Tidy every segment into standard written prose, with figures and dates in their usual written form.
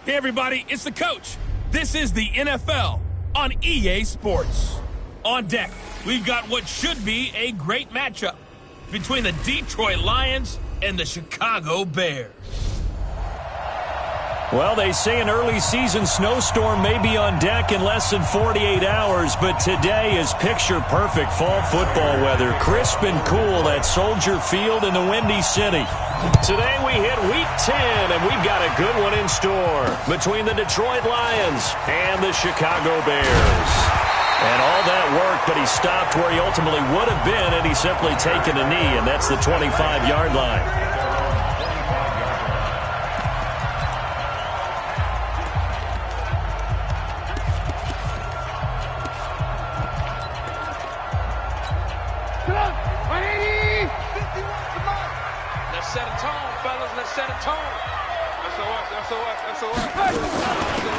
Hey everybody, it's the coach. This is the NFL on EA Sports. On deck, we've got what should be a great matchup between the Detroit Lions and the Chicago Bears. Well, they say an early season snowstorm may be on deck in less than 48 hours, but today is picture-perfect fall football weather. Crisp and cool at Soldier Field in the Windy City. Today we hit Week 10, and we've got a good one in store between the Detroit Lions and the Chicago Bears. And all that work, but he stopped where he ultimately would have been had he simply taken a knee, and that's the 25-yard line.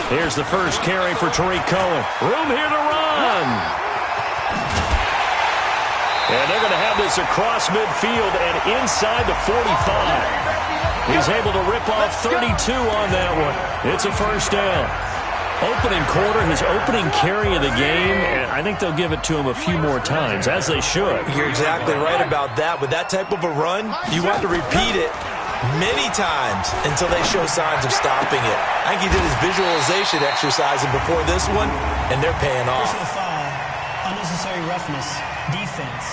Here's the first carry for Tariq Cohen. Room here to run. And they're going to have this across midfield and inside the 45. He's able to rip off 32 on that one. It's a first down. Opening quarter, his opening carry of the game, and I think they'll give it to him a few more times, as they should. You're exactly right about that. With that type of a run, you want to repeat it many times until they show signs of stopping it. I think he did his visualization exercise before this one, and they're paying off. Personal foul, unnecessary roughness, defense.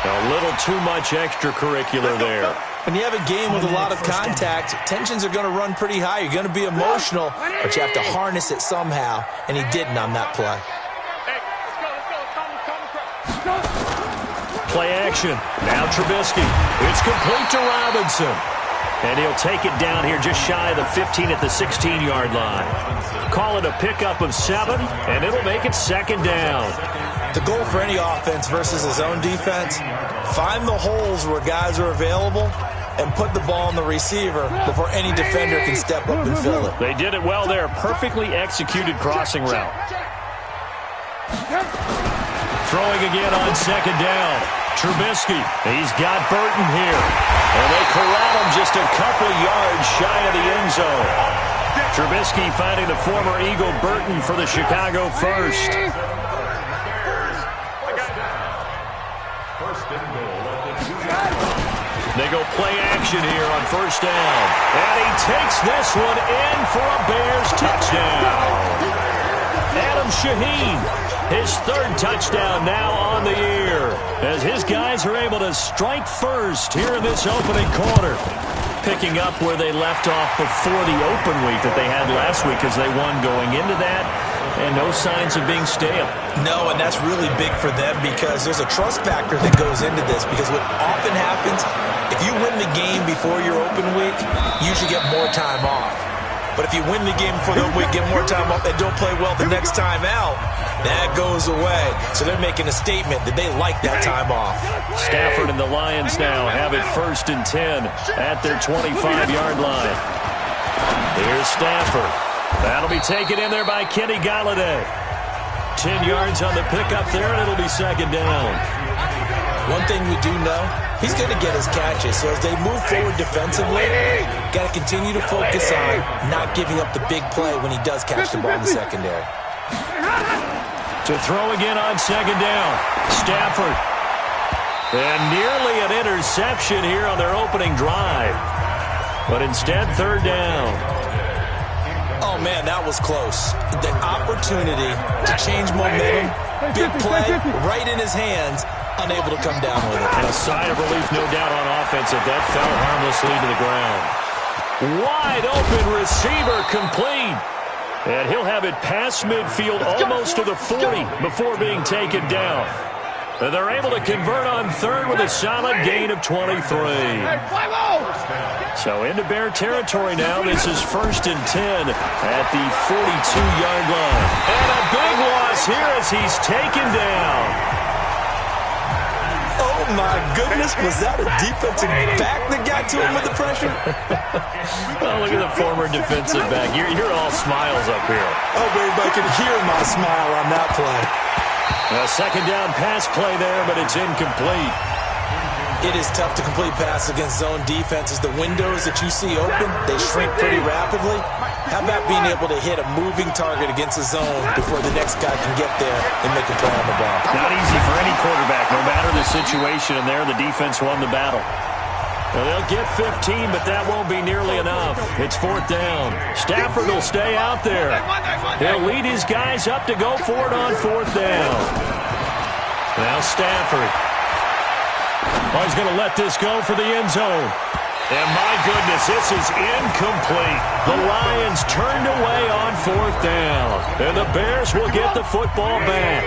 A little too much extracurricular there. When you have a game with a lot of contact, tensions are going to run pretty high. You're going to be emotional, but you have to harness it somehow, and he didn't on that play. Play action. Now Trubisky. It's complete to Robinson. And he'll take it down here just shy of the 15 at the 16-yard line. Call it a pickup of 7, and it'll make it second down. The goal for any offense versus his own defense, find the holes where guys are available and put the ball in the receiver before any defender can step up and fill it. They did it well there. Perfectly executed crossing route. Throwing again on second down. Trubisky, he's got Burton here. And they corral him just a couple yards shy of the end zone. Trubisky finding the former Eagle Burton for the Chicago first. They go play action here on first down. And he takes this one in for a Bears touchdown. Adam Shaheen, his third touchdown now on the year, as his guys are able to strike first here in this opening quarter, picking up where they left off before the open week that they had last week as they won going into that, and no signs of being stale. No, and that's really big for them because there's a trust factor that goes into this, because what often happens, if you win the game before your open week, you usually get more time off. But if you win the game before the week, get more time off, and don't play well the next time out, that goes away. So they're making a statement that they like that time off. Stafford and the Lions now have it 1st and 10 at their 25-yard line. Here's Stafford. That'll be taken in there by Kenny Galladay. 10 yards on the pickup there, and it'll be second down. One thing we do know, he's going to get his catches. So as they move forward defensively, got to continue to focus on not giving up the big play when he does catch the ball in the secondary. To throw again on second down, Stafford. And nearly an interception here on their opening drive. But instead, third down. Oh, man, that was close. The opportunity to change momentum, big play, right in his hands, unable to come down with it. And a sigh of relief, no doubt, on offense if that fell harmlessly to the ground. Wide open receiver complete. And he'll have it past midfield almost to the 40 before being taken down. And they're able to convert on third with a solid gain of 23. So into Bear territory now. This is 1st and 10 at the 42-yard line. And a big loss here as he's taken down. Oh, my goodness. Was that a defensive back that got to him with the pressure? Oh, look at the former defensive back. You're all smiles up here. Oh, babe, I can hear my smile on that play. A second down pass play there, but it's incomplete. It is tough to complete passes against zone defenses. The windows that you see open, they shrink pretty rapidly. How about being able to hit a moving target against a zone before the next guy can get there and make a play on the ball? Not easy for any quarterback, no matter the situation, and there the defense won the battle. Well, they'll get 15, but that won't be nearly enough. It's 4th down. Stafford will stay out there. He'll lead his guys up to go for it on 4th down. Now Stafford. Oh, he's going to let this go for the end zone. And my goodness, this is incomplete. The Lions turned away on 4th down. And the Bears will get the football back.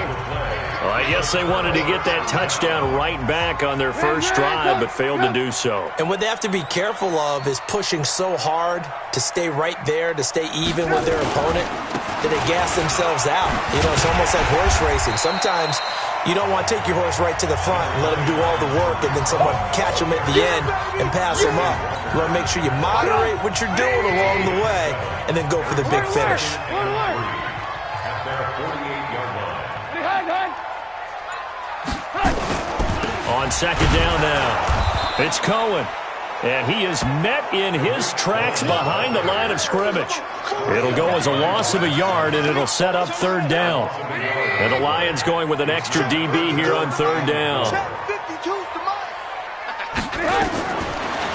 Well, I guess they wanted to get that touchdown right back on their first drive, but failed to do so. And what they have to be careful of is pushing so hard to stay right there, to stay even with their opponent, that they gas themselves out. You know, it's almost like horse racing. Sometimes you don't want to take your horse right to the front and let him do all the work and then someone catch him at the end and pass him up. You want to make sure you moderate what you're doing along the way and then go for the big finish. On 2nd down now, it's Cohen. And he is met in his tracks behind the line of scrimmage. It'll go as a loss of a yard, and it'll set up 3rd down. And the Lions going with an extra DB here on 3rd down.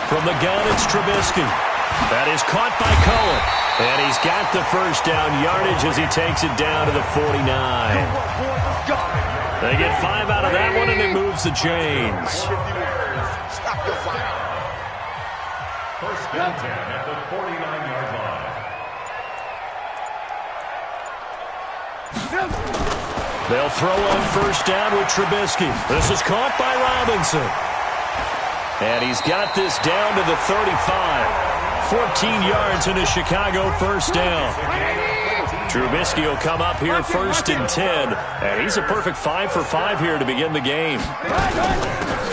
From the gun, it's Trubisky. That is caught by Cohen. And he's got the first down yardage as he takes it down to the 49. They get 5 out of that one, and it moves the chains. First and 10 at the 49-yard line. They'll throw on first down with Trubisky. This is caught by Robinson. And he's got this down to the 35. 14 yards in a Chicago first down. Trubisky will come up here 1st and 10. And he's a perfect 5 for 5 here to begin the game.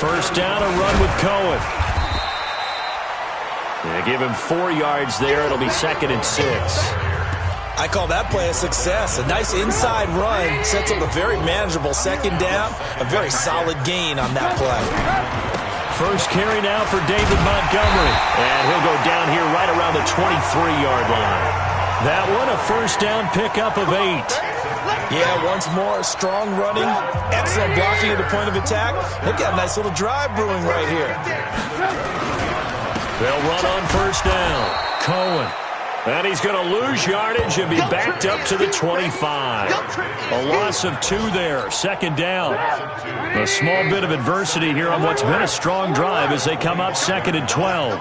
First down, a run with Cohen. They give him 4 yards there. It'll be 2nd and 6. I call that play a success. A nice inside run sets up a very manageable 2nd down. A very solid gain on that play. First carry now for David Montgomery. And he'll go down here right around the 23-yard line. That one a first down pickup of 8. Yeah, once more, strong running, excellent blocking at the point of attack. They've got a nice little drive brewing right here. They'll run on first down. Cohen. And he's going to lose yardage and be backed up to the 25. A loss of 2 there. 2nd down. A small bit of adversity here on what's been a strong drive as they come up 2nd and 12.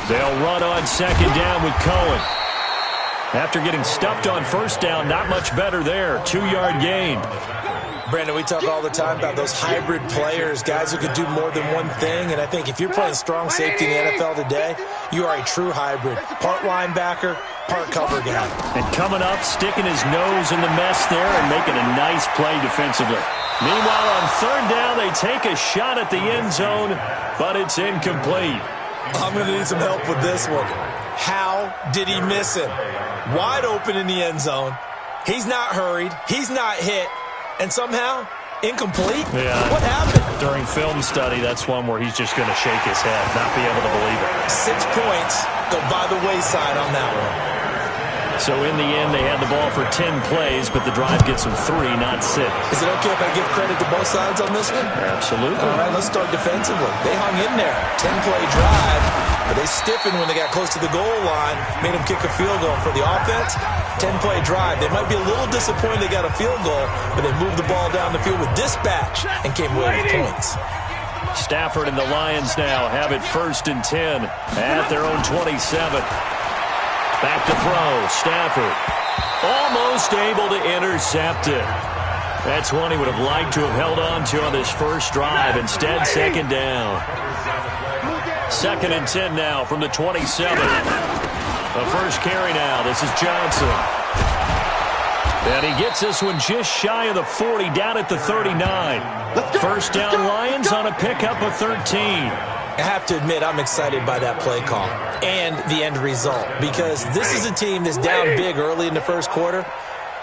They'll run on 2nd down with Cohen. After getting stuffed on first down, not much better there. 2-yard gain. Brandon, we talk all the time about those hybrid players, guys who could do more than one thing. And I think if you're playing strong safety in the NFL today, you are a true hybrid. Part linebacker, part cover guy. And coming up, sticking his nose in the mess there and making a nice play defensively. Meanwhile, on 3rd down, they take a shot at the end zone, but it's incomplete. I'm going to need some help with this one. How did he miss him? Wide open in the end zone. He's not hurried. He's not hit. And somehow, incomplete? Yeah. What happened? During film study, that's one where he's just going to shake his head, not be able to believe it. 6 points go by the wayside on that one. So in the end, they had the ball for 10 plays, but the drive gets them 3, not 6. Is it okay if I give credit to both sides on this one? Absolutely. All right, let's start defensively. They hung in there. 10-play drive, but they stiffened when they got close to the goal line, made them kick a field goal. For the offense, 10-play drive. They might be a little disappointed they got a field goal, but they moved the ball down the field with dispatch and came away with points. Stafford and the Lions now have it 1st and 10 at their own 27. Back to throw. Stafford almost able to intercept it. That's one he would have liked to have held on to on this first drive. Instead, 2nd down. 2nd and 10 now from the 27. The first carry now. This is Johnson. And he gets this one just shy of the 40, down at the 39. First down Lions on a pickup of 13. I have to admit, I'm excited by that play call and the end result, because this is a team that's down big early in the first quarter,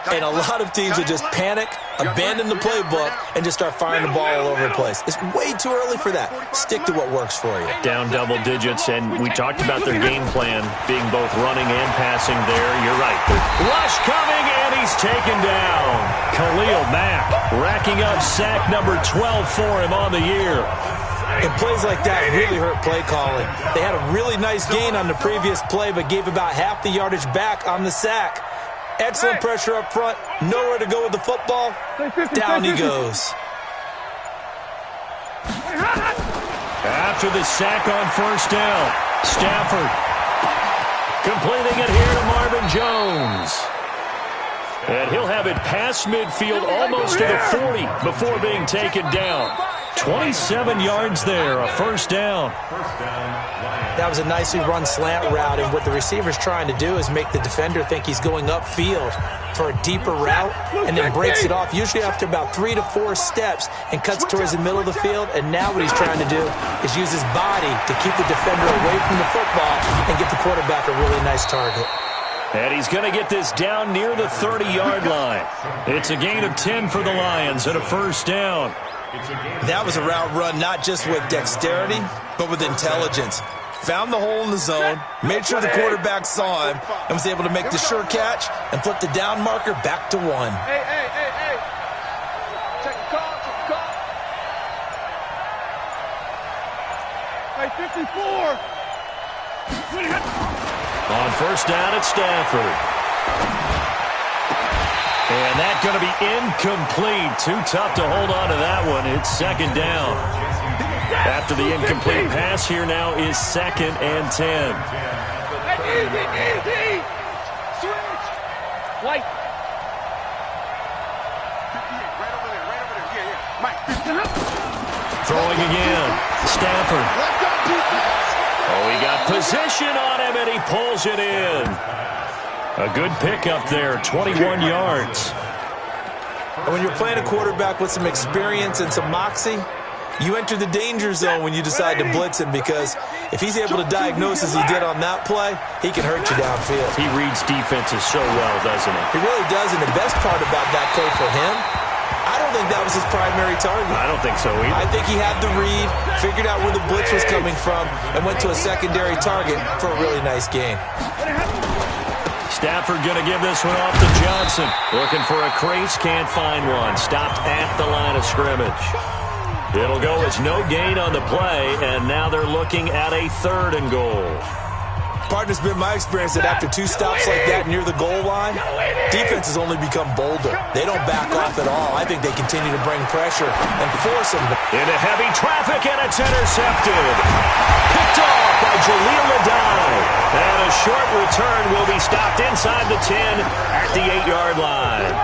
And a lot of teams will just panic, abandon the playbook, and just start firing the ball all over the place. It's way too early for that. Stick to what works for you. Down double digits, and we talked about their game plan being both running and passing there. You're right. Rush coming, and he's taken down. Khalil Mack racking up sack number 12 for him on the year. And plays like that really hurt play calling. They had a really nice gain on the previous play, but gave about half the yardage back on the sack. Excellent pressure up front. Nowhere to go with the football. Down he goes. After the sack on first down, Stafford completing it here to Marvin Jones. And he'll have it past midfield almost to the 40 before being taken down. 27 yards there, a first down. That was a nicely run slant route, and what the receiver's trying to do is make the defender think he's going upfield for a deeper route, and then breaks it off, usually after about 3 to 4 steps, and cuts towards the middle of the field. And now what he's trying to do is use his body to keep the defender away from the football and get the quarterback a really nice target. And he's going to get this down near the 30-yard line. It's a gain of 10 for the Lions and a first down. That was a route run not just with dexterity, but with intelligence. Found the hole in the zone, made sure the quarterback saw him, and was able to make the sure catch and flip the down marker back to 1. Hey. Check the call. Hey, 54. On first down at Stafford. And that's going to be incomplete. Too tough to hold on to that one. It's second down. After the incomplete pass, here now is 2nd and 10. Easy. Switch. White. Right over there. Yeah. Mike. Throwing again. Stafford. Oh, he got position on him, and he pulls it in. A good pickup there, 21 yards. And when you're playing a quarterback with some experience and some moxie, you enter the danger zone when you decide to blitz him, because if he's able to diagnose as he did on that play, he can hurt you downfield. He reads defenses so well, doesn't he? He really does, and the best part about that play for him, I don't think that was his primary target. I don't think so either. I think he had the read, figured out where the blitz was coming from, and went to a secondary target for a really nice gain. Stafford going to give this one off to Johnson. Looking for a crease, can't find one. Stopped at the line of scrimmage. It'll go as no gain on the play, and now they're looking at a 3rd and goal. Partner, it's been my experience that after 2 stops like that near the goal line, defenses only become bolder. They don't back off at all. I think they continue to bring pressure and force them. Into heavy traffic, and it's intercepted. Picked off by Jaleel Adai. And a short return will be stopped inside the 10 at the 8-yard line.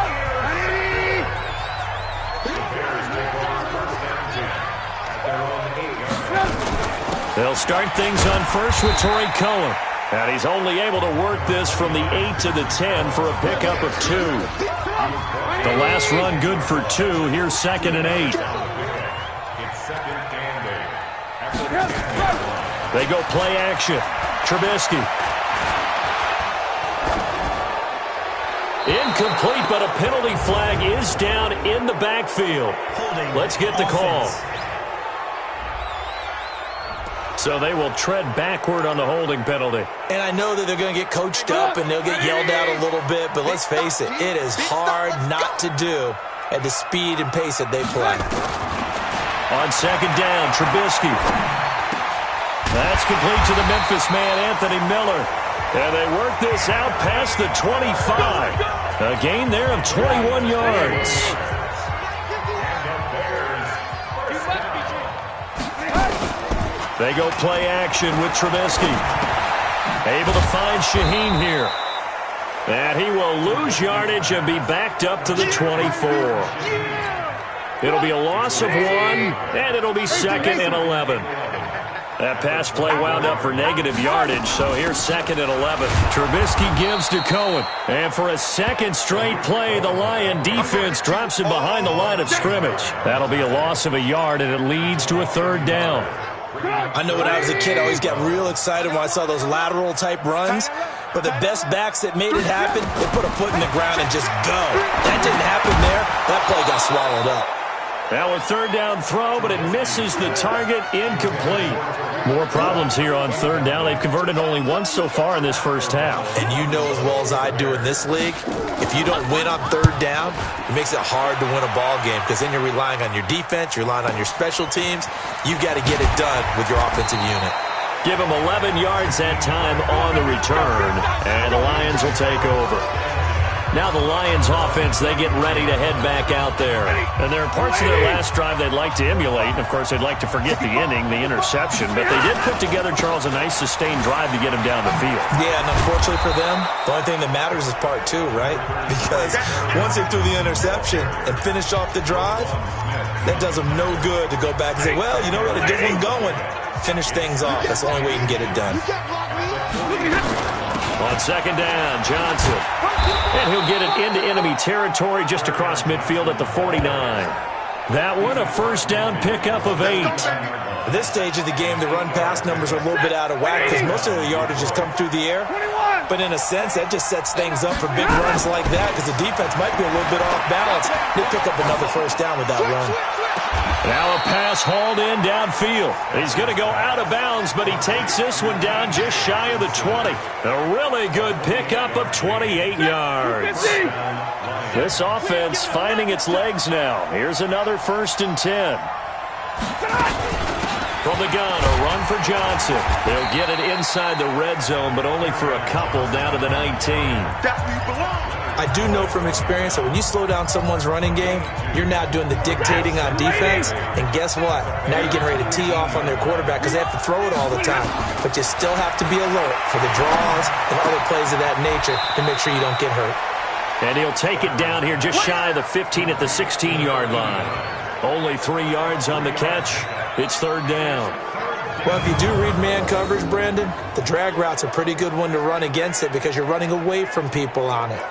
They'll start things on first with Torrey Cohen. And he's only able to work this from the 8 to the 10 for a pickup of 2. The last run good for 2. Here's 2nd and 8. They go play action. Trubisky. Incomplete, but a penalty flag is down in the backfield. Let's get the call. So they will tread backward on the holding penalty. And I know that they're going to get coached up and they'll get yelled at a little bit, but let's face it, it is hard not to do at the speed and pace that they play. On 2nd down, Trubisky. That's complete to the Memphis man, Anthony Miller. And they work this out past the 25. A gain there of 21 yards. They go play action with Trubisky. Able to find Shaheen here. And he will lose yardage and be backed up to the 24. It'll be a loss of 1, and it'll be 2nd and 11. That pass play wound up for negative yardage, so here's 2nd and 11. Trubisky gives to Cohen. And for a second straight play, the Lion defense drops him behind the line of scrimmage. That'll be a loss of a yard, and it leads to a 3rd down. I know when I was a kid, I always got real excited when I saw those lateral-type runs. But the best backs that made it happen, they put a foot in the ground and just go. That didn't happen there. That play got swallowed up. Now a third down throw, but it misses the target, incomplete. More problems here on third down. They've converted only once so far in this first half. And you know as well as I do in this league, if you don't win on third down, it makes it hard to win a ball game because then you're relying on your defense, you're relying on your special teams. You've got to get it done with your offensive unit. Give him 11 yards that time on the return, and the Lions will take over. Now the Lions offense, they get ready to head back out there. And there are parts of their last drive they'd like to emulate. And, of course, they'd like to forget the inning, the interception. But they did put together, Charles, a nice sustained drive to get him down the field. Yeah, and unfortunately for them, the only thing that matters is part two, right? Because once they threw the interception and finished off the drive, that does them no good to go back and say, well, you know what, a good one going. Finish things off. That's the only way you can get it done. On second down, Johnson. And he'll get it into enemy territory just across midfield at the 49. That one, a first down pickup of 8. At this stage of the game, the run-pass numbers are a little bit out of whack because most of their yardage has come through the air. But in a sense, that just sets things up for big runs like that because the defense might be a little bit off balance. They pick up another first down with that run. Now a pass hauled in downfield. He's going to go out of bounds, but he takes this one down just shy of the 20. A really good pickup of 28 yards. This offense finding its legs now. Here's another 1st and 10. From the gun, a run for Johnson. They'll get it inside the red zone, but only for a couple down to the 19. I do know from experience that when you slow down someone's running game, you're now doing the dictating on defense. And guess what? Now you're getting ready to tee off on their quarterback because they have to throw it all the time. But you still have to be alert for the draws and other plays of that nature to make sure you don't get hurt. And he'll take it down here just shy of the 15 at the 16-yard line. Only 3 yards on the catch. It's third down. Well, if you do read man coverage, Brandon, the drag route's a pretty good one to run against it because you're running away from people on it.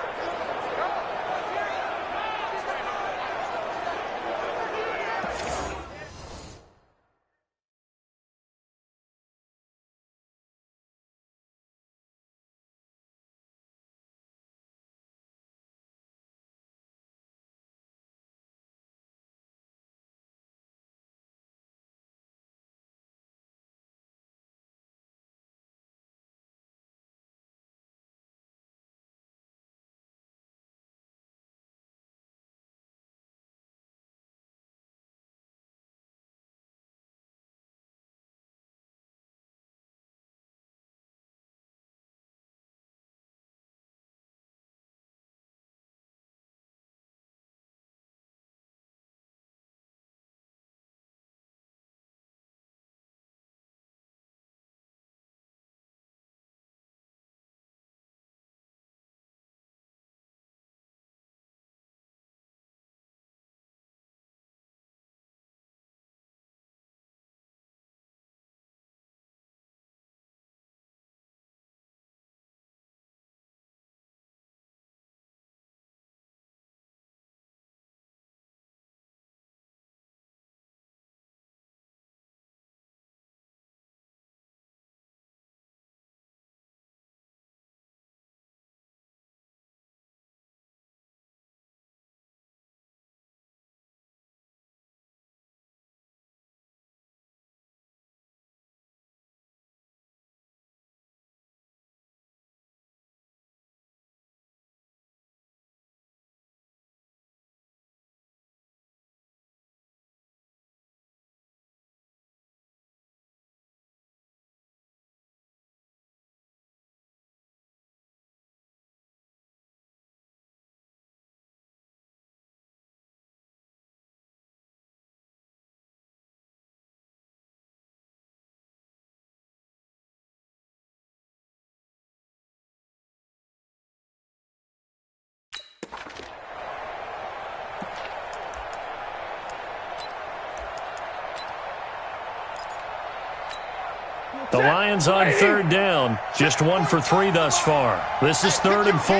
The Lions on third down. Just 1 for 3 thus far. This is 3rd and 4.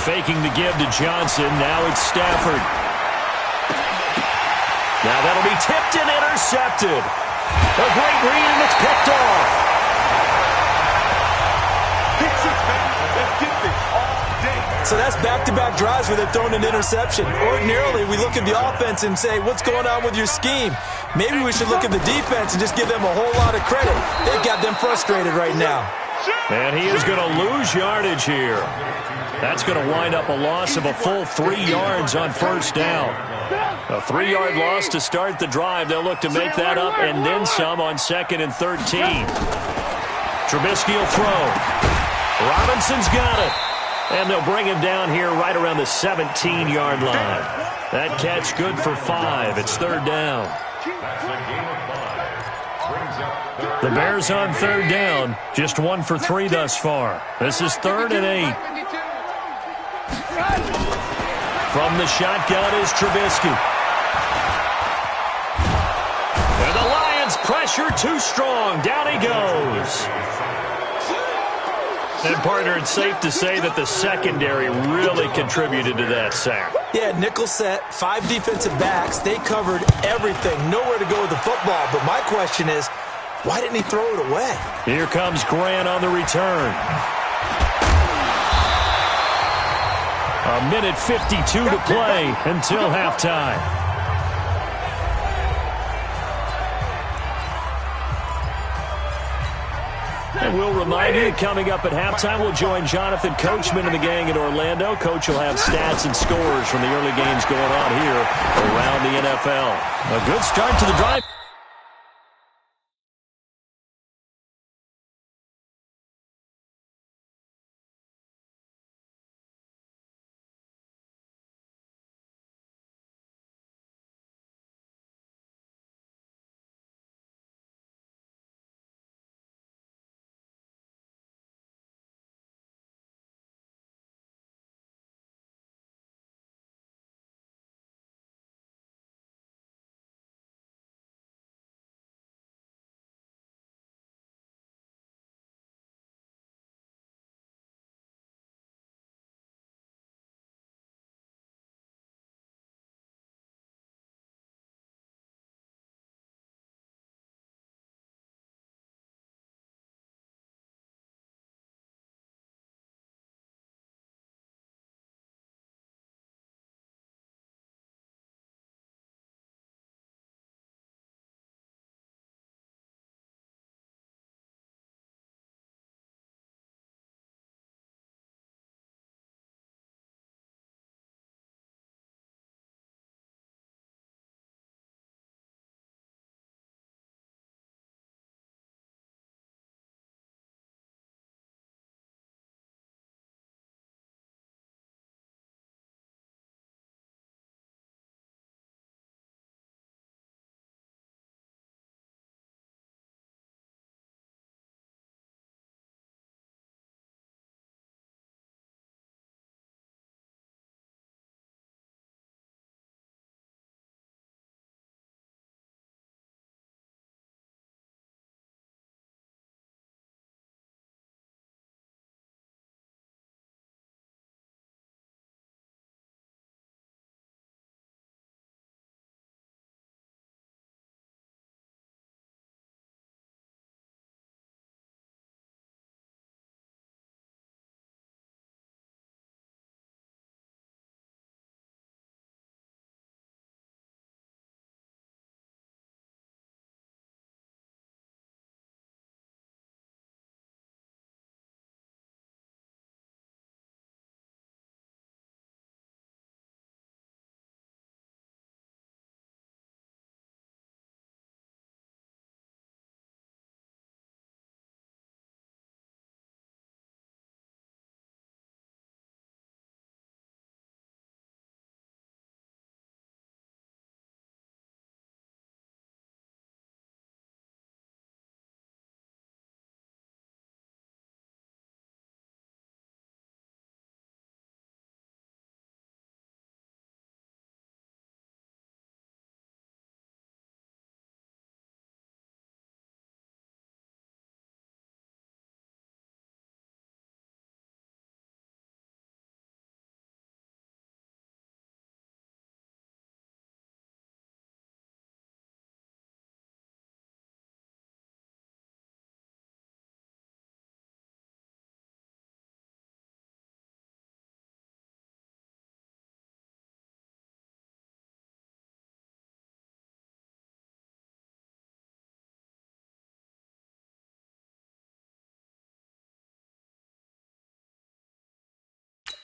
Faking the give to Johnson. Now it's Stafford. Now that'll be tipped and intercepted. A great read, and it's picked off. get this all day. So that's back-to-back drives where they're throwing an interception. Ordinarily, we look at the offense and say, what's going on with your scheme? Maybe we should look at the defense and just give them a whole lot of credit. They've got them frustrated right now. And he is going to lose yardage here. That's going to wind up a loss of a full 3 yards on first down. A 3-yard loss to start the drive. They'll look to make that up and then some on 2nd and 13. Trubisky will throw. Robinson's got it. And they'll bring him down here right around the 17-yard line. That catch good for 5. It's 3rd down. The Bears on 3rd down. Just 1 for 3 thus far. This is 3rd and 8. From the shotgun is Trubisky. And the Lions pressure too strong. Down he goes. And, partner, it's safe to say that the secondary really contributed to that sack. Yeah, nickel set, 5 defensive backs. They covered everything. Nowhere to go with the football. But my question is, why didn't he throw it away? Here comes Grant on the return. A minute 52 to play until halftime. And we'll remind you, coming up at halftime, we'll join Jonathan Coachman and the gang in Orlando. Coach will have stats and scores from the early games going on here around the NFL. A good start to the drive.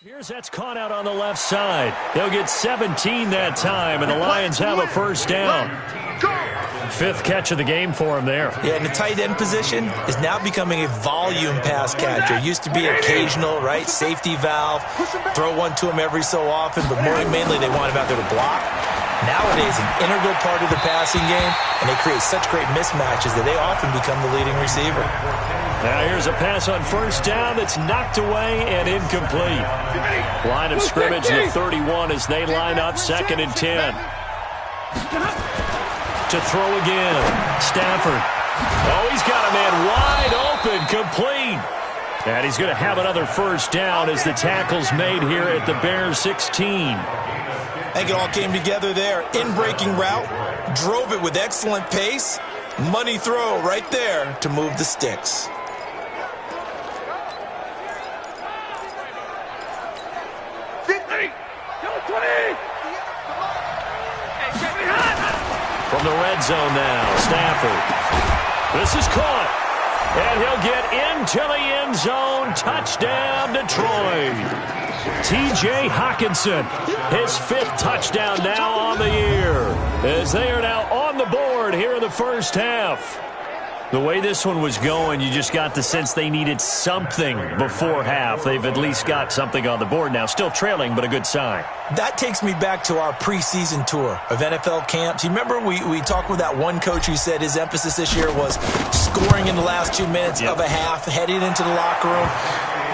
Here's that's caught out on the left side. They'll get 17 that time, and the Lions have a first down. Fifth catch of the game for him there. Yeah, and the tight end position is now becoming a volume pass catcher. Used to be occasional, right? Safety valve. Throw one to him every so often, but more mainly they want him out there to block. Nowadays, an integral part of the passing game, and they create such great mismatches that they often become the leading receiver. Now here's a pass on first down that's knocked away and incomplete. Line of scrimmage, the 31 as they line up, 2nd and 10. To throw again, Stafford. Oh, he's got a man wide open, complete. And he's going to have another first down as the tackle's made here at the Bears 16. I think it all came together there. In-breaking route, drove it with excellent pace. Money throw right there to move the sticks. From the red zone now, Stafford. This is caught. And he'll get into the end zone. Touchdown, Detroit. T.J. Hockenson, his 5th touchdown now on the year, as they are now on the board here in the first half. The way this one was going, you just got the sense they needed something before half. They've at least got something on the board now. Still trailing, but a good sign. That takes me back to our preseason tour of NFL camps. You remember we talked with that one coach who said his emphasis this year was scoring in the last 2 minutes of a half, heading into the locker room.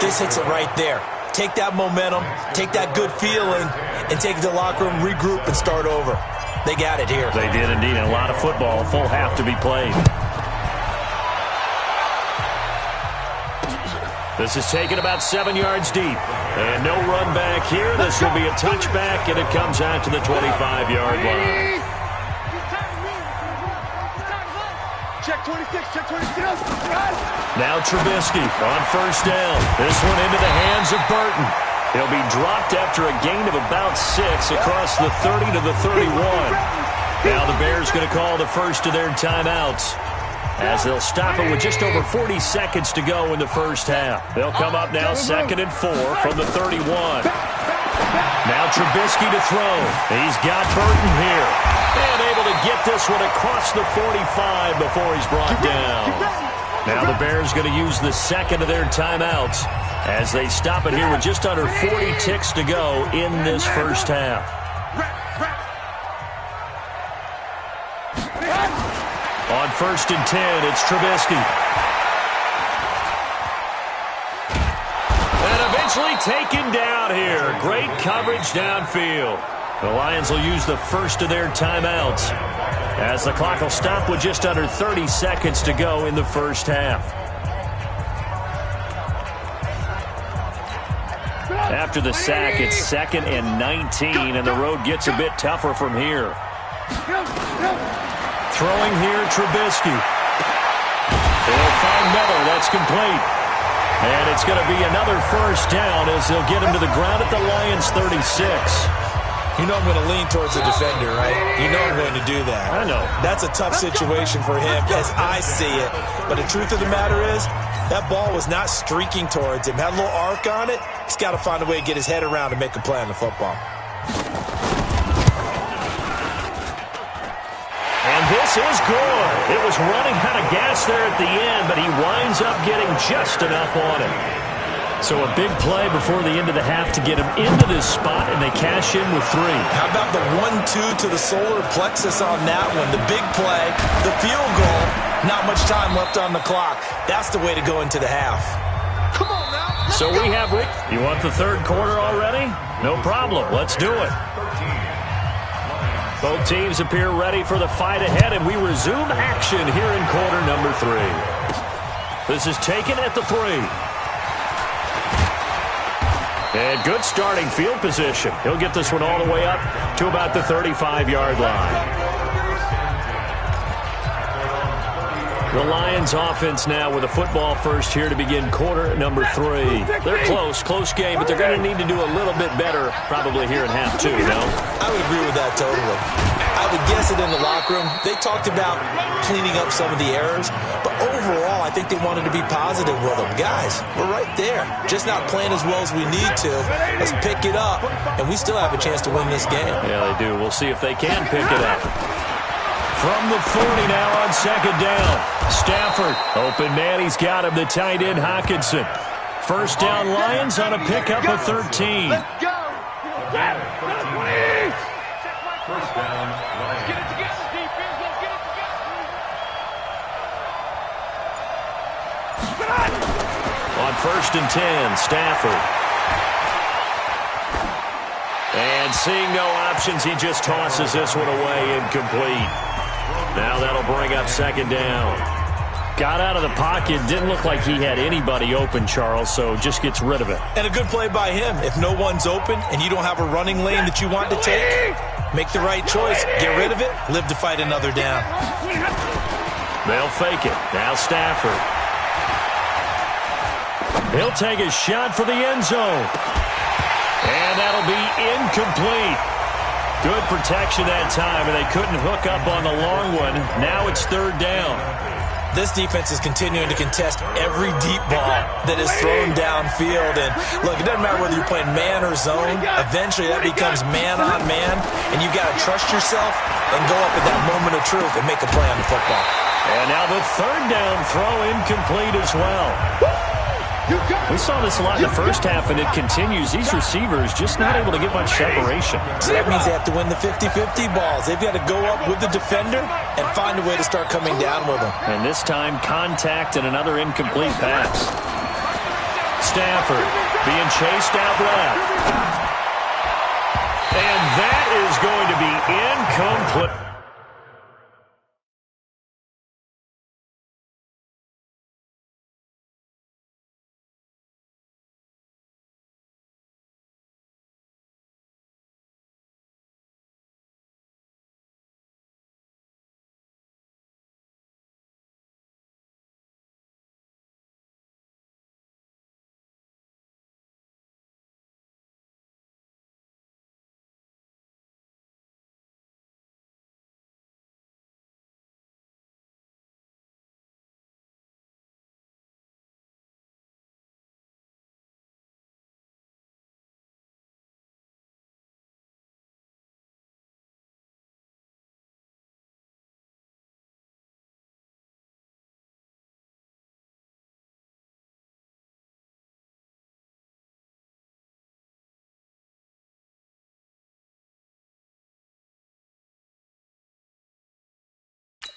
This hits it right there. Take that momentum, take that good feeling, and take it to the locker room, regroup, and start over. They got it here. They did indeed. A lot of football, full half to be played. This is taken about 7 yards deep. And no run back here. This will be a touchback, and it comes out to the 25-yard line. Check 26, check 26. Now Trubisky on first down. This one into the hands of Burton. He'll be dropped after a gain of about 6 across the 30 to the 31. Now the Bears going to call the first of their timeouts, as they'll stop it with just over 40 seconds to go in the first half. They'll come up now 2nd and 4 from the 31. Now Trubisky to throw. He's got Burton here. And able to get this one across the 45 before he's brought down. Now the Bears going to use the 2nd of their timeouts as they stop it here with just under 40 ticks to go in this first half. On 1st and 10, it's Trubisky. And eventually taken down here. Great coverage downfield. The Lions will use the first of their timeouts, as the clock will stop with just under 30 seconds to go in the first half. After the sack, it's 2nd and 19, and the road gets a bit tougher from here. Throwing here, Trubisky. They'll find Miller. That's complete. And it's going to be another first down as they'll get him to the ground at the Lions' 36. You know I'm going to lean towards the defender, right? You know I'm going to do that. I know. That's a tough situation for him as I see it. But the truth of the matter is, that ball was not streaking towards him. Had a little arc on it. He's got to find a way to get his head around and make a play on the football. And this is good. It was running out of gas there at the end, but he winds up getting just enough on it. So a big play before the end of the half to get him into this spot, and they cash in with 3. How about the 1-2 to the solar plexus on that one? The big play, the field goal, not much time left on the clock. That's the way to go into the half. Come on now. So we have it. You want the 3rd quarter already? No problem. Let's do it. Both teams appear ready for the fight ahead, and we resume action here in quarter number 3. This is taken at the 3. And good starting field position. He'll get this one all the way up to about the 35-yard line. The Lions offense now with a football first here to begin quarter number 3. They're close game, but they're going to need to do a little bit better probably here in half 2, no? I would agree with that totally. I would guess discussed it in the locker room. They talked about cleaning up some of the errors, but overall, I think they wanted to be positive with them. Guys, we're right there. Just not playing as well as we need to. Let's pick it up, and we still have a chance to win this game. Yeah, they do. We'll see if they can pick it up. From the 40 now on second down. Stafford, open man, he's got him, the tight end Hockenson. First down Lions on a pickup of 13. Let's go. First down, Lions. Get it together, defense. Let's get it together. On first and 10, Stafford. And seeing no options, he just tosses this one away, incomplete. Now that'll bring up second down. Got out of the pocket, didn't look like he had anybody open, Charles, so just gets rid of it. And a good play by him. If no one's open and you don't have a running lane that you want to take, make the right choice. Get rid of it, live to fight another down. They'll fake it. Now Stafford. He'll take a shot for the end zone. And that'll be incomplete. Good protection that time, and they couldn't hook up on the long one. Now it's third down. This defense is continuing to contest every deep ball that is thrown downfield. And look, it doesn't matter whether you're playing man or zone. Eventually that becomes man on man, and you've got to trust yourself and go up at that moment of truth and make a play on the football. And now the third down throw incomplete as well. We saw this a lot in the first half, and it continues. These receivers just not able to get much separation. So that means they have to win the 50-50 balls. They've got to go up with the defender and find a way to start coming down with them. And this time, contact and another incomplete pass. Stafford being chased out left. And that is going to be incomplete.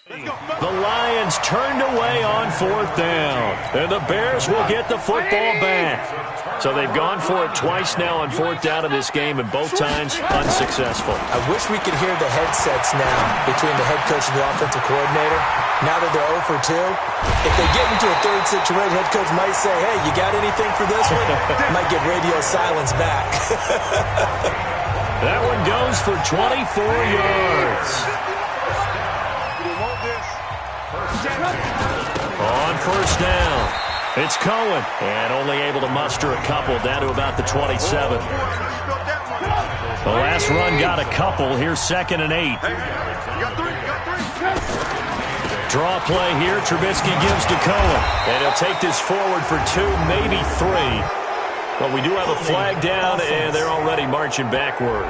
The Lions turned away on fourth down, and the Bears will get the football back. So they've gone for it twice now on fourth down in this game, and both times unsuccessful. I wish we could hear the headsets now between the head coach and the offensive coordinator. Now that they're 0 for 2, if they get into a third situation, head coach might say, hey, you got anything for this one? Might get radio silence back. That one goes for 24 yards. On first down, it's Cohen, and only able to muster a couple down to about the 27. The last run got a couple. Here's 2nd and 8. Draw play here. Trubisky gives to Cohen, and he'll take this forward for 2, maybe 3. But we do have a flag down, and they're already marching backward.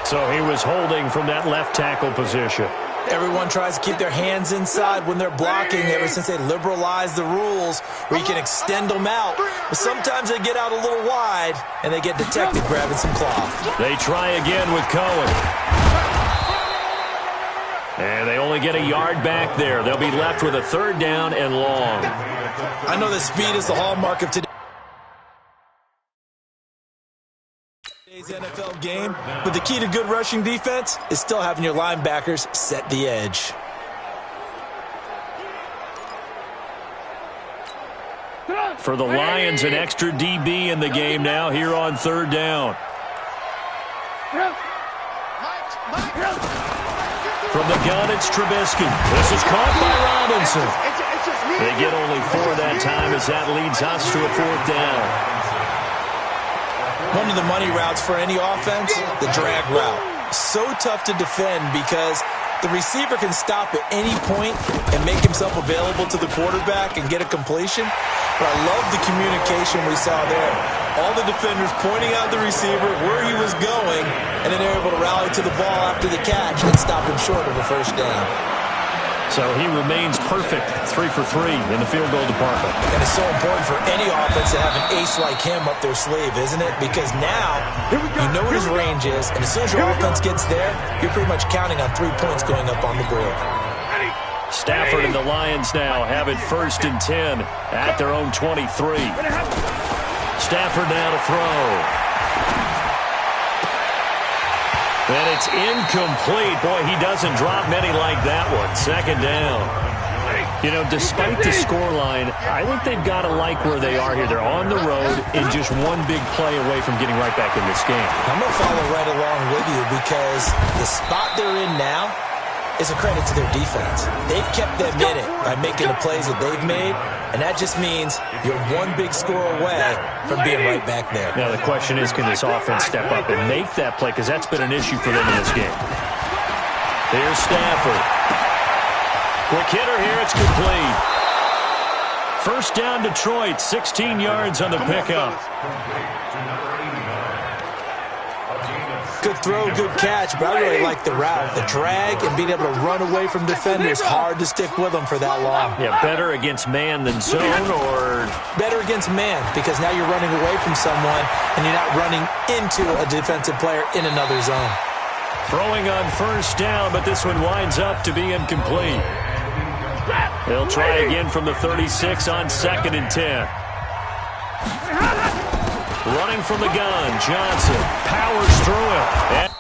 So he was holding from that left tackle position. Everyone tries to keep their hands inside when they're blocking ever since they liberalized the rules where you can extend them out. But sometimes they get out a little wide, and they get detected grabbing some cloth. They try again with Cohen. And they only get a yard back there. They'll be left with a third down and long. I know that speed is the hallmark of today's NFL game, but the key to good rushing defense is still having your linebackers set the edge. For the Lions, an extra DB in the game now here on third down. From the gun, it's Trubisky. This is caught by Robinson. They get only 4 that time as that leads us to a fourth down. One of the money routes for any offense, the drag route. so tough to defend because the receiver can stop at any point and make himself available to the quarterback and get a completion. But I love the communication we saw there. All the defenders pointing out the receiver, where he was going, and then they're able to rally to the ball after the catch and stop him short of a first down. So he remains perfect, 3 for 3 in the field goal department. And it's so important for any offense to have an ace like him up their sleeve, isn't it? Because now you know what his range is, and as soon as your offense gets there, you're pretty much counting on 3 points going up on the board. Stafford and the Lions now have it 1st and 10 at their own 23. Stafford now to throw. And it's incomplete. Boy, he doesn't drop many like that one. 2nd down. You know, despite the scoreline, I think they've got to like where they are here. They're on the road and just one big play away from getting right back in this game. I'm going to follow right along with you because the spot they're in now is a credit to their defense. They've kept them in it by making the plays that they've made, and that just means you're one big score away from being right back there. Now the question is, can this offense step up and make that play? Because that's been an issue for them in this game. Here's Stafford. Quick hitter here. It's complete. 1st down Detroit. 16 yards on the pickup. Good throw, good catch, but I really like the route. The drag and being able to run away from defenders, hard to stick with them for that long. Yeah, better against man than zone, or better against man, because now you're running away from someone and you're not running into a defensive player in another zone. Throwing on 1st down, but this one winds up to be incomplete. They'll try again from the 36 on 2nd and 10. Running from the gun, Johnson powers through it.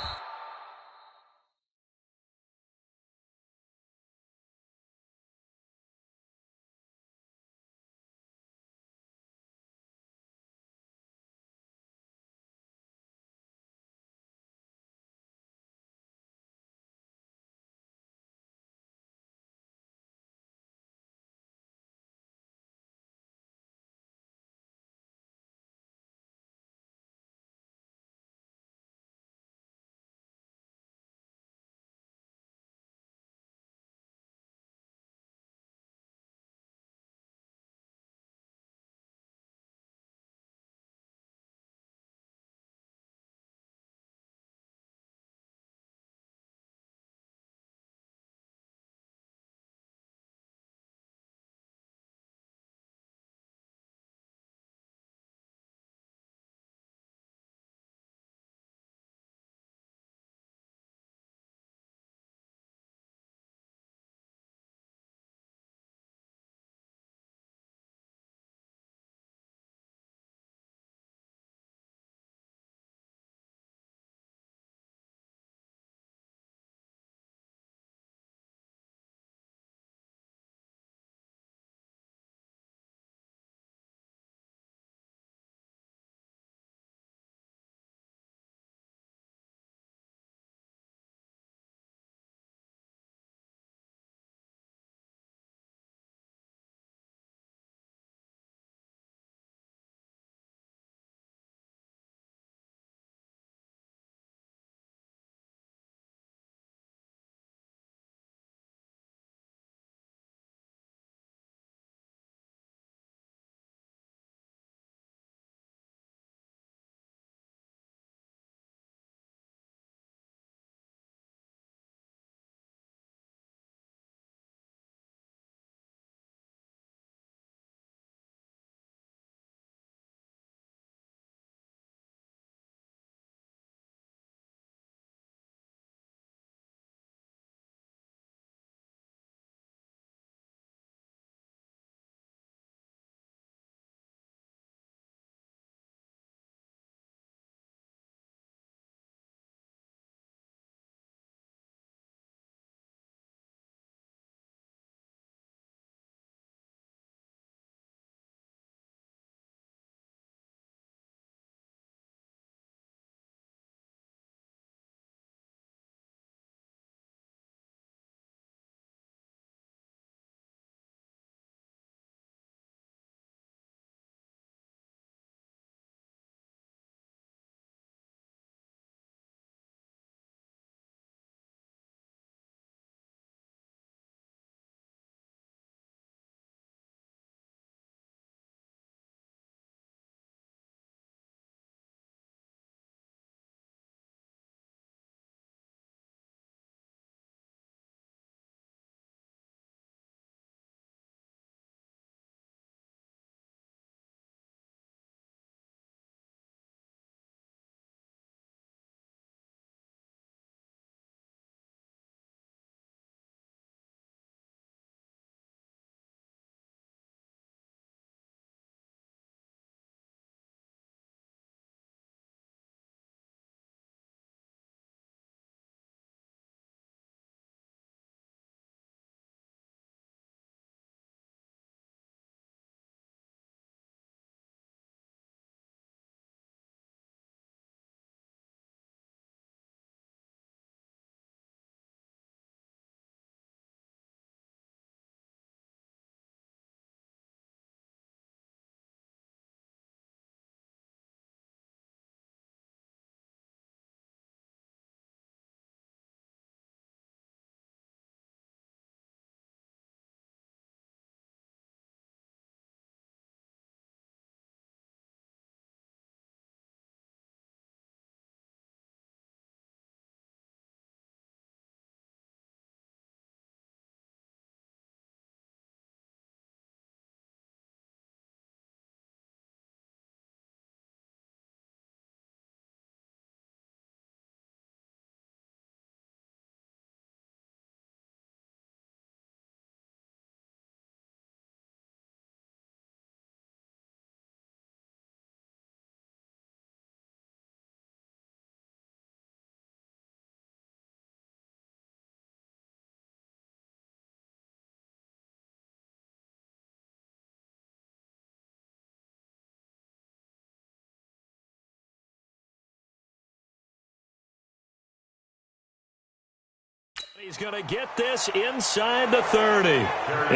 He's going to get this inside the 30.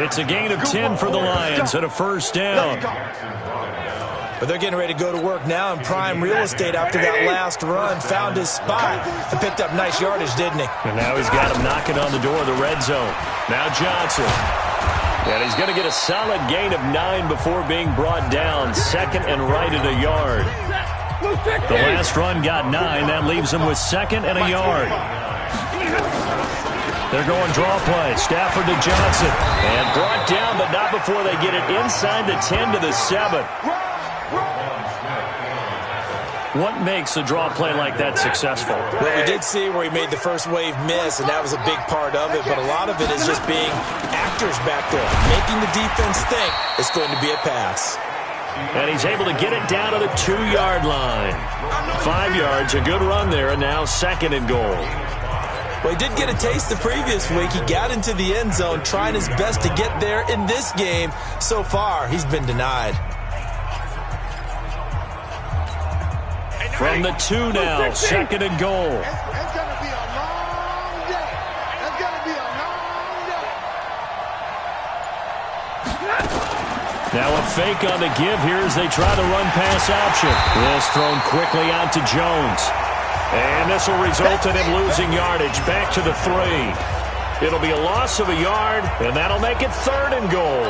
It's a gain of 10 for the Lions and a first down. But they're getting ready to go to work now in prime real estate after that last run. Found his spot and picked up nice yardage, didn't he? And now he's got him knocking on the door of the red zone. Now Johnson. And he's going to get a solid gain of 9 before being brought down. Second and right at a yard. The last run got 9. That leaves him with second and a yard. They're going draw play. Stafford to Johnson. And brought down, but not before they get it inside the 10 to the 7. What makes a draw play like that successful? Well, we did see where he made the first wave miss, and that was a big part of it. But a lot of it is just being actors back there, making the defense think it's going to be a pass. And he's able to get it down to the 2-yard line. 5 yards, a good run there, and now second and goal. Well, he did get a taste the previous week. He got into the end zone, trying his best to get there in this game. So far, he's been denied. From the 2 now, second and goal. It's going to be a long day. It's going to be a long day. Now a fake on the give here as they try the run-pass option. This thrown quickly out to Jones. And this will result in him losing yardage back to the 3. It'll be a loss of a yard, and that'll make it third and goal.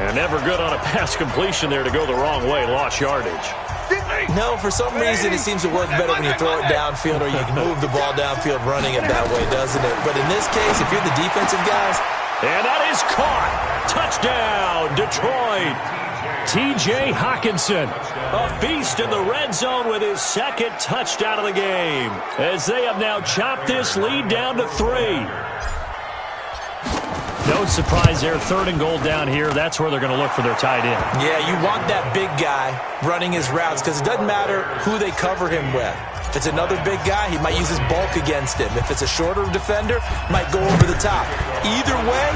And never good on a pass completion there to go the wrong way, lost yardage. No, for some reason it seems to work better when you throw it downfield or you can move the ball downfield running it that way, doesn't it? But in this case, if you're the defensive guys... And that is caught. Touchdown, Detroit. T.J. Hockenson, a beast in the red zone with his second touchdown of the game, as they have now chopped this lead down to 3. No surprise there, third and goal down here. That's where they're going to look for their tight end. Yeah, you want that big guy running his routes because it doesn't matter who they cover him with. If it's another big guy, he might use his bulk against him. If it's a shorter defender, might go over the top. Either way,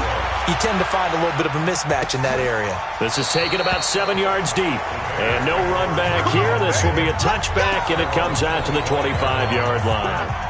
you tend to find a little bit of a mismatch in that area. This is taken about 7 yards deep. And no run back here. This will be a touchback, and it comes out to the 25-yard line.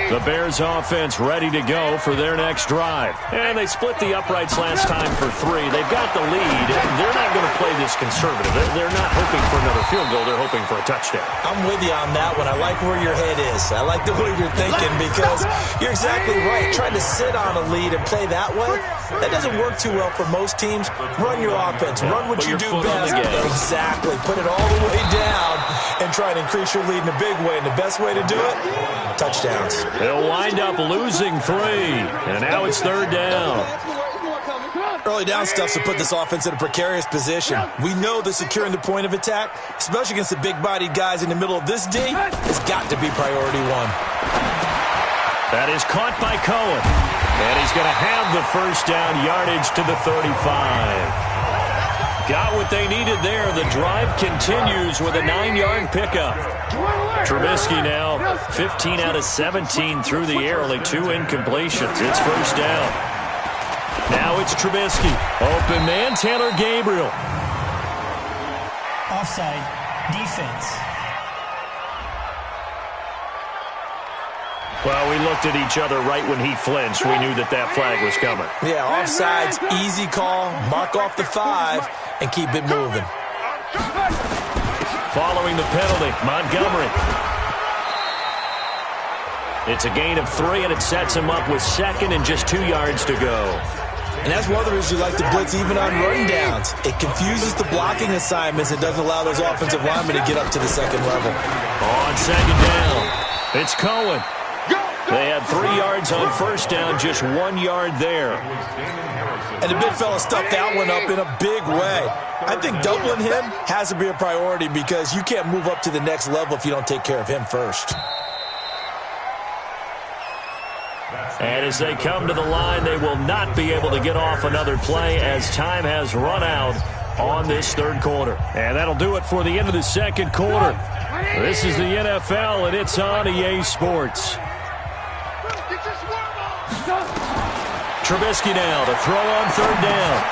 The Bears offense ready to go for their next drive. And they split the uprights last time for 3. They've got the lead. They're not going to play this conservative. They're not hoping for another field goal. They're hoping for a touchdown. I'm with you on that one. I like where your head is. I like the way you're thinking because you're exactly right. Trying to sit on a lead and play that way, that doesn't work too well for most teams. Run your offense. Run what you do best. Exactly. Put it all the way down and try and increase your lead in a big way. And the best way to do it, touchdowns. They'll wind up losing 3, and now it's third down. Early down stuff to put this offense in a precarious position. We know that securing the point of attack, especially against the big-bodied guys in the middle of this D, has got to be priority 1. That is caught by Cohen, and he's going to have the first down, yardage to the 35. Got what they needed there. The drive continues with a 9-yard pickup. Trubisky now 15 out of 17 through the air, only 2 incompletions. It's first down. Now it's Trubisky. Open man, Taylor Gabriel. Offside. Defense. Well, we looked at each other right when he flinched. We knew that that flag was coming. Yeah, offsides, easy call. Mark off the 5 and keep it moving. Following the penalty, Montgomery. It's a gain of 3, and it sets him up with second and just 2 yards to go. And that's one of the reasons you like to blitz even on run downs. It confuses the blocking assignments and doesn't allow those offensive linemen to get up to the second level. On second down, it's Cohen. They had 3 yards on first down, just 1 yard there. And the big fella stuffed that one up in a big way. I think doubling him has to be a priority because you can't move up to the next level if you don't take care of him first. And as they come to the line, they will not be able to get off another play as time has run out on this third quarter. And that'll do it for the end of the second quarter. This is the NFL, and it's on EA Sports. Trubisky now to throw on third down.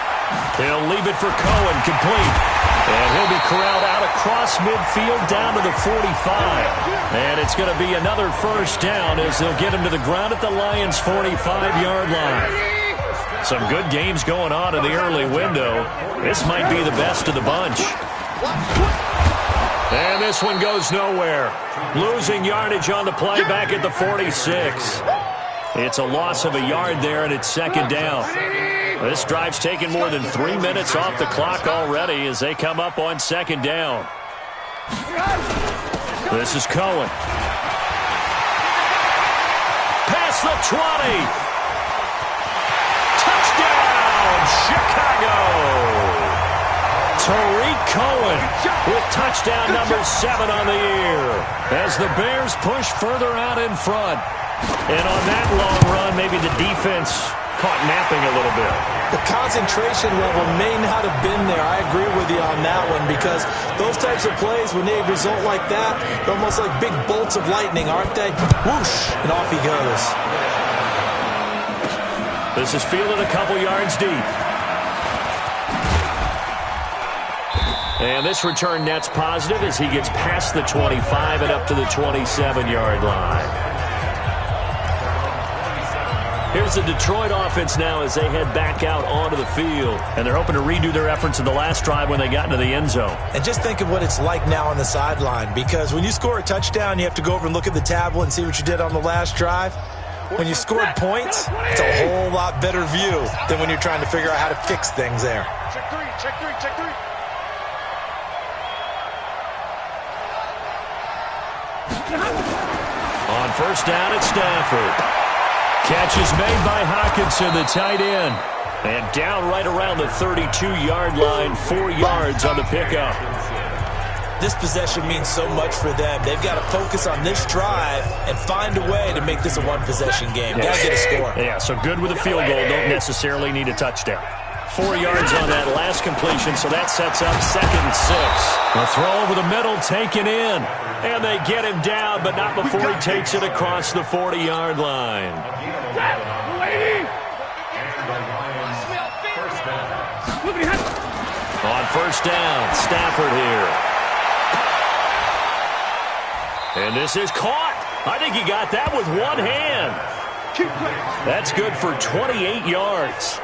He'll leave it for Cohen, complete. And he'll be corralled out across midfield down to the 45. And it's going to be another first down as they'll get him to the ground at the Lions' 45-yard line. Some good games going on in the early window. This might be the best of the bunch. And this one goes nowhere. Losing yardage on the play back at the 46. It's a loss of a yard there, and it's second down. This drive's taken more than 3 minutes off the clock already as they come up on second down. This is Cohen. Past the 20. Touchdown, Chicago. Tariq Cohen with touchdown number 7 on the year as the Bears push further out in front. And on that long run, maybe the defense caught napping a little bit. The concentration level may not have been there. I agree with you on that one because those types of plays, when they result like that, they're almost like big bolts of lightning, aren't they? Whoosh, and off he goes. This is fielded a couple yards deep. And this return net's positive as he gets past the 25 and up to the 27-yard line. Here's the Detroit offense now as they head back out onto the field. And they're hoping to redo their efforts in the last drive when they got into the end zone. And just think of what it's like now on the sideline, because when you score a touchdown, you have to go over and look at the tablet and see what you did on the last drive. When you scored points, it's a whole lot better view than when you're trying to figure out how to fix things there. Check three, check three, check three. On first down, it's Stafford. Catch is made by Hockenson, the tight end. And down right around the 32-yard line, 4 yards on the pickup. This possession means so much for them. They've got to focus on this drive and find a way to make this a one-possession game. Got to get a score. Yeah, so good with a field goal. Don't necessarily need a touchdown. 4 yards on that last completion, so that sets up 2nd and 6. A throw over the middle, taken in. And they get him down, but not before he takes it across the 40-yard line. On first down, Stafford here. And this is caught. I think he got that with one hand. That's good for 28 yards.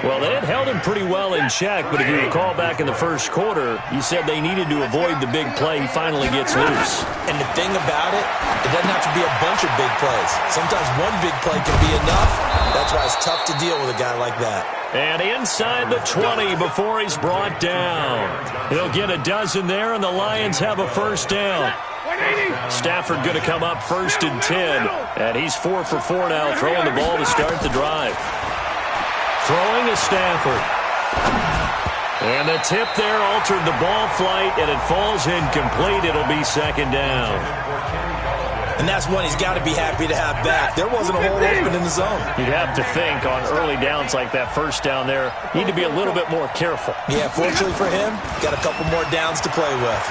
Well, they had held him pretty well in check, but if you recall back in the first quarter, you said they needed to avoid the big play. He finally gets loose. And the thing about it, it doesn't have to be a bunch of big plays. Sometimes one big play can be enough. That's why it's tough to deal with a guy like that. And inside the 20 before he's brought down. He'll get a dozen there, and the Lions have a first down. Stafford going to come up 1st and 10. And he's 4 for 4 now, throwing the ball to start the drive. Throwing is Stafford. And the tip there altered the ball flight, and it falls incomplete. It'll be 2nd down. And that's one he's got to be happy to have back. There wasn't a hole open in the zone. You'd have to think on early downs like that first down there, you need to be a little bit more careful. Yeah, fortunately for him, got a couple more downs to play with.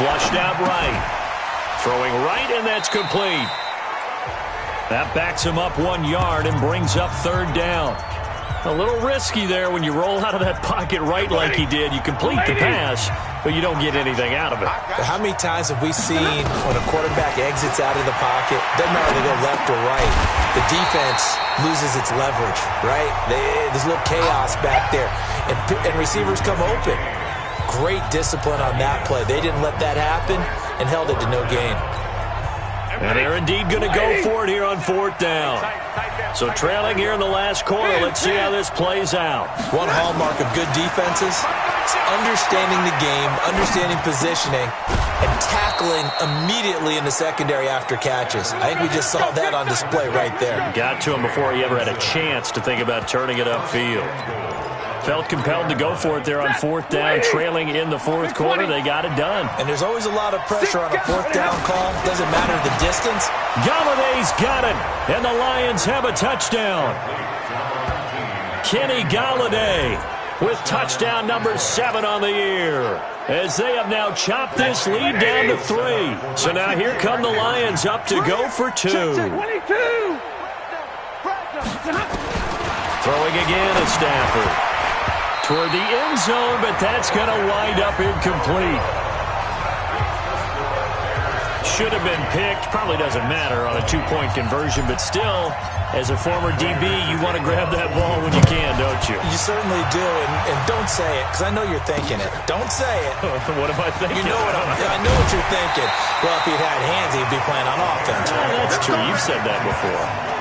Flushed out right. Throwing right, and that's complete. That backs him up 1 yard and brings up 3rd down. A little risky there when you roll out of that pocket right like he did. You complete the pass, but you don't get anything out of it. How many times have we seen when a quarterback exits out of the pocket, doesn't matter if they go left or right, the defense loses its leverage, right? There's a little chaos back there, and receivers come open. Great discipline on that play. They didn't let that happen and held it to no gain. And they're indeed going to go for it here on 4th down. So trailing here in the last quarter, let's see how this plays out. One hallmark of good defenses is understanding the game, understanding positioning, and tackling immediately in the secondary after catches. I think we just saw that on display right there. Got to him before he ever had a chance to think about turning it upfield. Felt compelled to go for it there on 4th down, trailing in the 4th quarter. They got it done. And there's always a lot of pressure on a 4th down call. Doesn't matter the distance. Galladay's got it, and the Lions have a touchdown. Kenny Galladay with touchdown number 7 on the year, as they have now chopped this lead down to 3. So now here come the Lions up to go for 2. Throwing again is Stafford. Toward the end zone, but that's going to wind up incomplete. Should have been picked. Probably doesn't matter on a two-point conversion, but still, as a former DB, you want to grab that ball when you can, don't you? You certainly do, and don't say it, because I know you're thinking it. Don't say it. What am I thinking? You know I know what you're thinking. Well, if he'd had hands, he'd be playing on offense. That's true. You've said that before.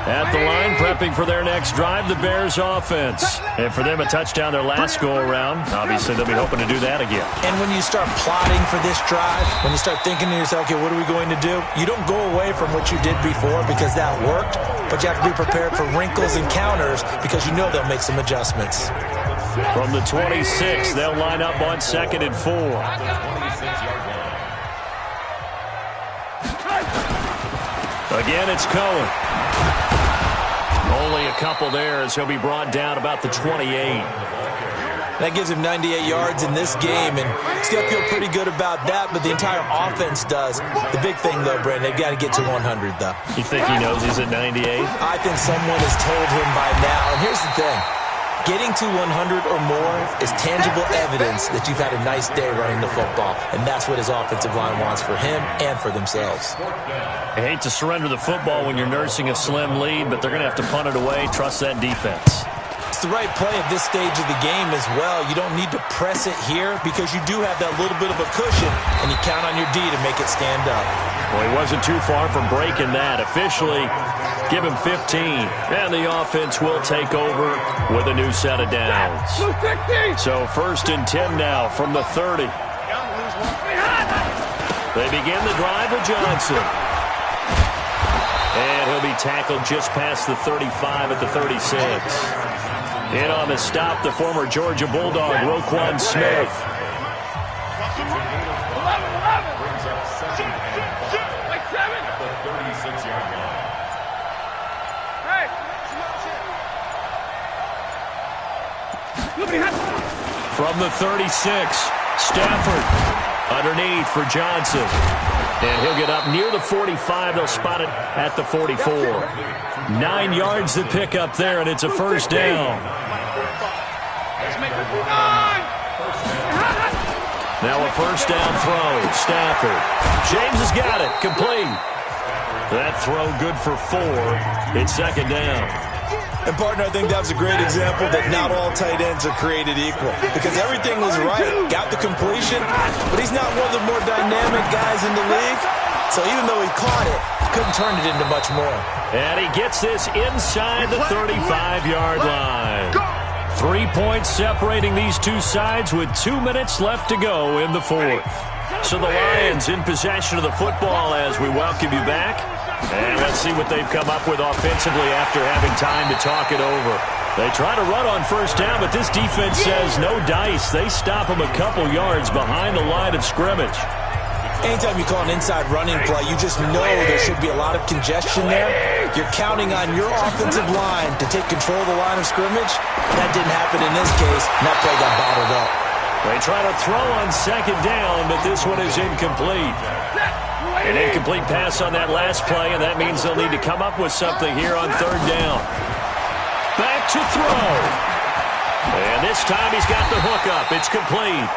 At the line, prepping for their next drive, the Bears offense. And for them, a touchdown their last go-around. Obviously, they'll be hoping to do that again. And when you start plotting for this drive, when you start thinking to yourself, okay, what are we going to do? You don't go away from what you did before because that worked, but you have to be prepared for wrinkles and counters because you know they'll make some adjustments. From the 26, they'll line up on 2nd and 4. Again, it's Cohen. Only a couple there as he'll be brought down about the 28. That gives him 98 yards in this game, and he's going to feel pretty good about that, but the entire offense does. The big thing, though, Brandon, they've got to get to 100, though. You think he knows he's at 98? I think someone has told him by now, and here's the thing. Getting to 100 or more is tangible evidence that you've had a nice day running the football, and that's what his offensive line wants for him and for themselves. I hate to surrender the football when you're nursing a slim lead, but they're going to have to punt it away. Trust that defense. It's the right play at this stage of the game as well. You don't need to press it here because you do have that little bit of a cushion, and you count on your D to make it stand up. Well, he wasn't too far from breaking that. Officially, give him 15. And the offense will take over with a new set of downs. So 1st and 10 now from the 30. They begin the drive with Johnson. And he'll be tackled just past the 35 at the 36. In on the stop, the former Georgia Bulldog, Roquan Smith. From the 36, Stafford underneath for Johnson. And he'll get up near the 45. They'll spot it at the 44. 9 yards to pick up there, and it's a first down. Now a first down throw. Stafford. James has got it. Complete. That throw good for 4. It's 2nd down. And, partner, I think that was a great example that not all tight ends are created equal because everything was right. Got the completion, but he's not one of the more dynamic guys in the league. So even though he caught it, couldn't turn it into much more. And he gets this inside the 35-yard line. 3 points separating these two sides with 2 minutes left to go in the 4th. So the Lions in possession of the football as we welcome you back. And let's see what they've come up with offensively after having time to talk it over. They try to run on first down, but this defense says no dice. They stop them a couple yards behind the line of scrimmage. Anytime you call an inside running play, you just know there should be a lot of congestion there. You're counting on your offensive line to take control of the line of scrimmage. That didn't happen in this case, and that play got bottled up. They try to throw on 2nd down, but this one is incomplete. An incomplete pass on that last play, and that means they'll need to come up with something here on 3rd down. Back to throw. And this time he's got the hook up. It's complete.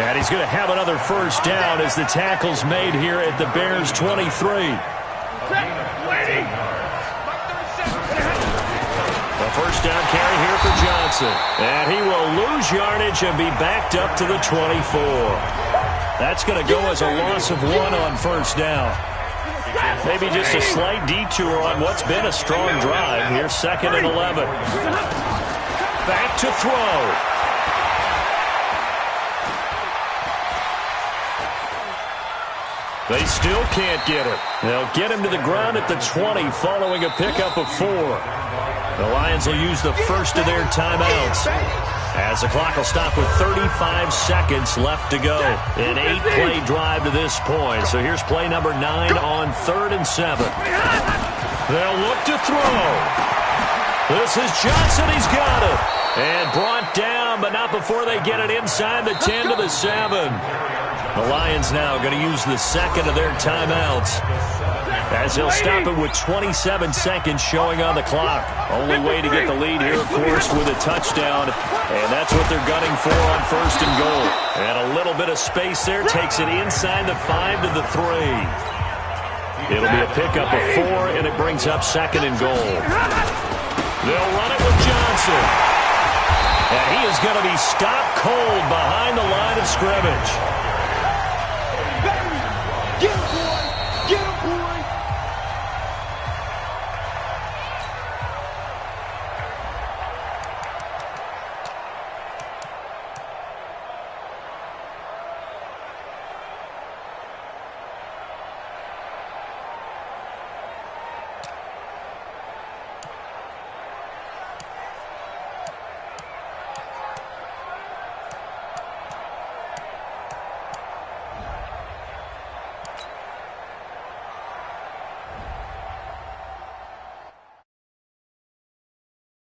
And he's going to have another first down as the tackle's made here at the Bears' 23. The first down carry here for Johnson. And he will lose yardage and be backed up to the 24. That's going to go as a loss of 1 on first down. Maybe just a slight detour on what's been a strong drive. Here's 2nd and 11. Back to throw. They still can't get it. They'll get him to the ground at the 20 following a pickup of 4. The Lions will use the first of their timeouts as the clock will stop with 35 seconds left to go. An 8-play drive to this point. So here's play number 9 on 3rd and 7. They'll look to throw. This is Johnson. He's got it. And brought down, but not before they get it inside the 10 to the 7. The Lions now going to use the second of their timeouts as he'll stop it with 27 seconds showing on the clock. Only way to get the lead here, of course, with a touchdown, and that's what they're gunning for on 1st and goal. And a little bit of space there takes it inside the 5 to the 3. It'll be a pickup of 4, and it brings up 2nd and goal. They'll run it with Johnson. And he is going to be stopped cold behind the line of scrimmage.